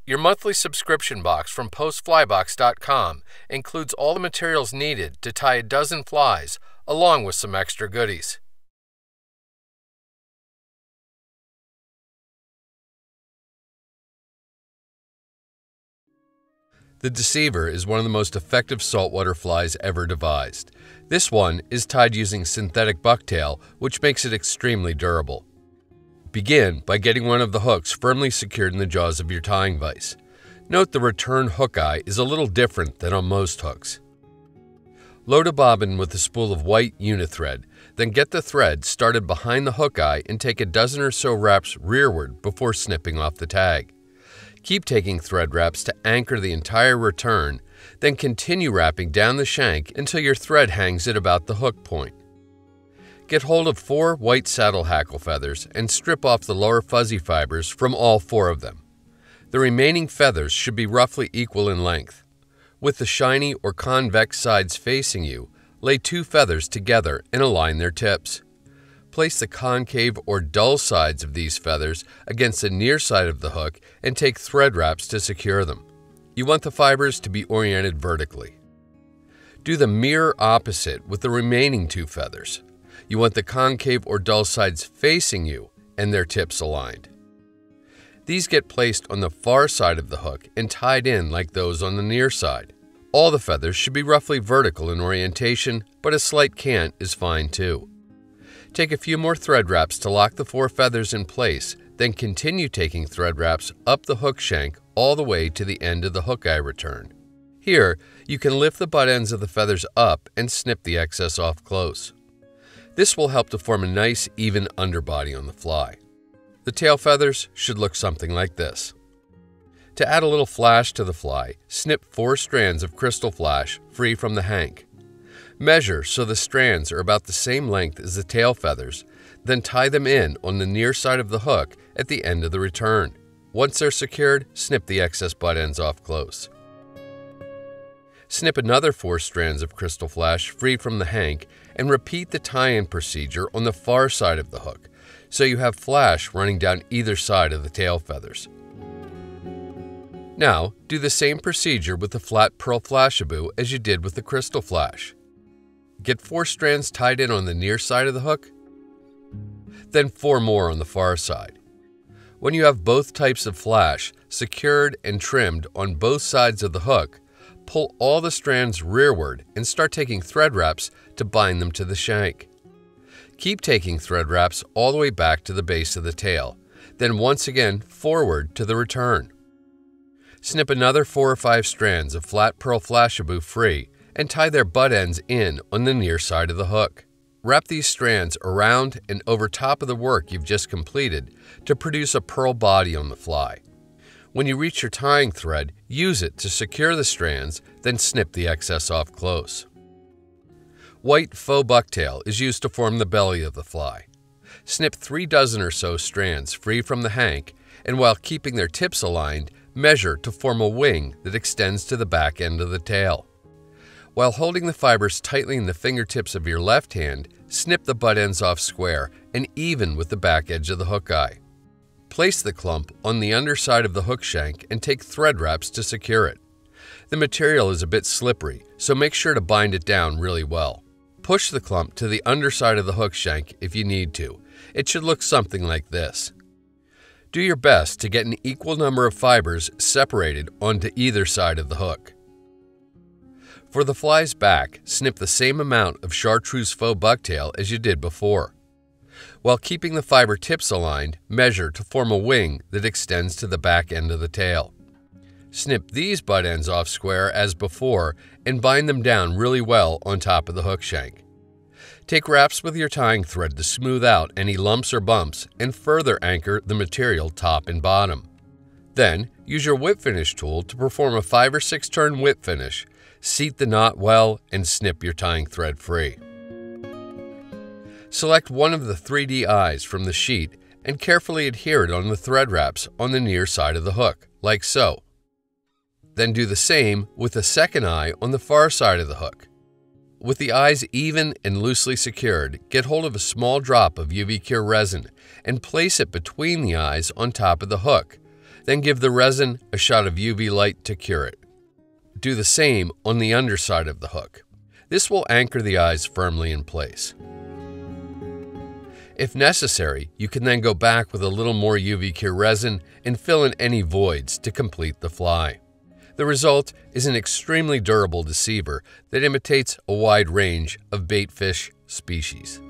Your monthly subscription box from Postflybox.com includes all the materials needed to tie a dozen flies, along with some extra goodies. The Deceiver is one of the most effective saltwater flies ever devised. This one is tied using synthetic bucktail, which makes it extremely durable. Begin by getting one of the hooks firmly secured in the jaws of your tying vise. Note the return hook eye is a little different than on most hooks. Load a bobbin with a spool of white unithread, then get the thread started behind the hook eye and take a dozen or so wraps rearward before snipping off the tag. Keep taking thread wraps to anchor the entire return, then continue wrapping down the shank until your thread hangs at about the hook point. Get hold of 4 white saddle hackle feathers and strip off the lower fuzzy fibers from all 4 of them. The remaining feathers should be roughly equal in length. With the shiny or convex sides facing you, lay 2 feathers together and align their tips. Place the concave or dull sides of these feathers against the near side of the hook and take thread wraps to secure them. You want the fibers to be oriented vertically. Do the mirror opposite with the remaining 2 feathers. You want the concave or dull sides facing you and their tips aligned. These get placed on the far side of the hook and tied in like those on the near side. All the feathers should be roughly vertical in orientation, but a slight cant is fine too. Take a few more thread wraps to lock the 4 feathers in place, then continue taking thread wraps up the hook shank all the way to the end of the hook eye return. Here, you can lift the butt ends of the feathers up and snip the excess off close. This will help to form a nice, even underbody on the fly. The tail feathers should look something like this. To add a little flash to the fly, snip 4 strands of crystal flash free from the hank. Measure so the strands are about the same length as the tail feathers, then tie them in on the near side of the hook at the end of the return. Once they're secured, snip the excess butt ends off close. Snip another 4 strands of crystal flash free from the hank and repeat the tie-in procedure on the far side of the hook, so you have flash running down either side of the tail feathers. Now, do the same procedure with the flat pearl flashabou as you did with the crystal flash. Get 4 strands tied in on the near side of the hook, then 4 more on the far side. When you have both types of flash secured and trimmed on both sides of the hook, pull all the strands rearward and start taking thread wraps to bind them to the shank. Keep taking thread wraps all the way back to the base of the tail, then once again forward to the return. Snip another 4 or 5 strands of flat pearl flashabou free and tie their butt ends in on the near side of the hook. Wrap these strands around and over top of the work you've just completed to produce a pearl body on the fly. When you reach your tying thread, use it to secure the strands, then snip the excess off close. White faux bucktail is used to form the belly of the fly. Snip 3 dozen or so strands free from the hank, and while keeping their tips aligned, measure to form a wing that extends to the back end of the tail. While holding the fibers tightly in the fingertips of your left hand, snip the butt ends off square and even with the back edge of the hook eye. Place the clump on the underside of the hook shank and take thread wraps to secure it. The material is a bit slippery, so make sure to bind it down really well. Push the clump to the underside of the hook shank if you need to. It should look something like this. Do your best to get an equal number of fibers separated onto either side of the hook. For the fly's back, snip the same amount of chartreuse faux bucktail as you did before. While keeping the fiber tips aligned, measure to form a wing that extends to the back end of the tail. Snip these butt ends off square as before and bind them down really well on top of the hook shank. Take wraps with your tying thread to smooth out any lumps or bumps and further anchor the material top and bottom. Then, use your whip finish tool to perform a 5 or 6 turn whip finish, seat the knot well, and snip your tying thread free. Select one of the 3D eyes from the sheet and carefully adhere it on the thread wraps on the near side of the hook, like so. Then do the same with the second eye on the far side of the hook. With the eyes even and loosely secured, get hold of a small drop of UV Cure resin and place it between the eyes on top of the hook. Then give the resin a shot of UV light to cure it. Do the same on the underside of the hook. This will anchor the eyes firmly in place. If necessary, you can then go back with a little more UV cure resin and fill in any voids to complete the fly. The result is an extremely durable deceiver that imitates a wide range of bait fish species.